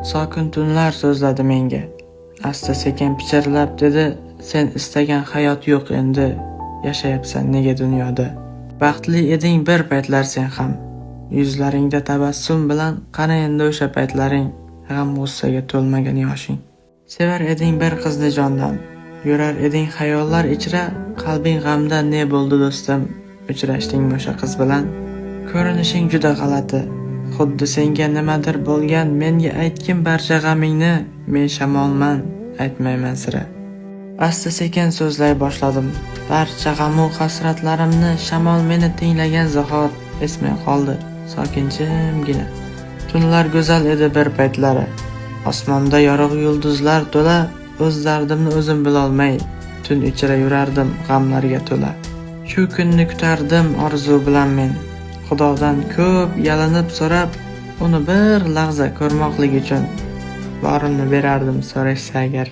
Sokin tunlar so'zladi menga. Asta sekin pichirlab dedi, sen istagan hayot yo'q endi. Yashayapsan nega dunyoda? Baxtli eding bir paytlar sen ham. Yuzlaringda tabassum bilan qana endi o'sha paytlaring, g'am-g'ussaga to'lmagan yoshing. Sevar eding bir qizni jondan. Yurar eding xayollar ichra, qalbing g'amda ne bo'ldi do'stim? Uchrashdingmi o'sha qiz bilan? Ko'rinishing juda g'alati. Xuddi senga nimadir bo'lgan, menga aytgin barcha g'amingni, men shamolman, aytmayman sira. Asta sekin so'zlay boshladim. Barcha g'am-u hasratlarimni shamol meni tinglagan zahot esmay qoldi, sokin jimgina. Tunlar go'zal edi bir paytlari. Osmonda yorug' yulduzlar to'la, o'z dardimni o'zim bilolmay, tun ichra yurardim g'amlarga to'la. Shu kunni kutardim orzu bilan men. Xudodan ko'p yalinib so'rab, uni bir lahza ko'rmoqlik uchun borimni berardim so'rashsa agar.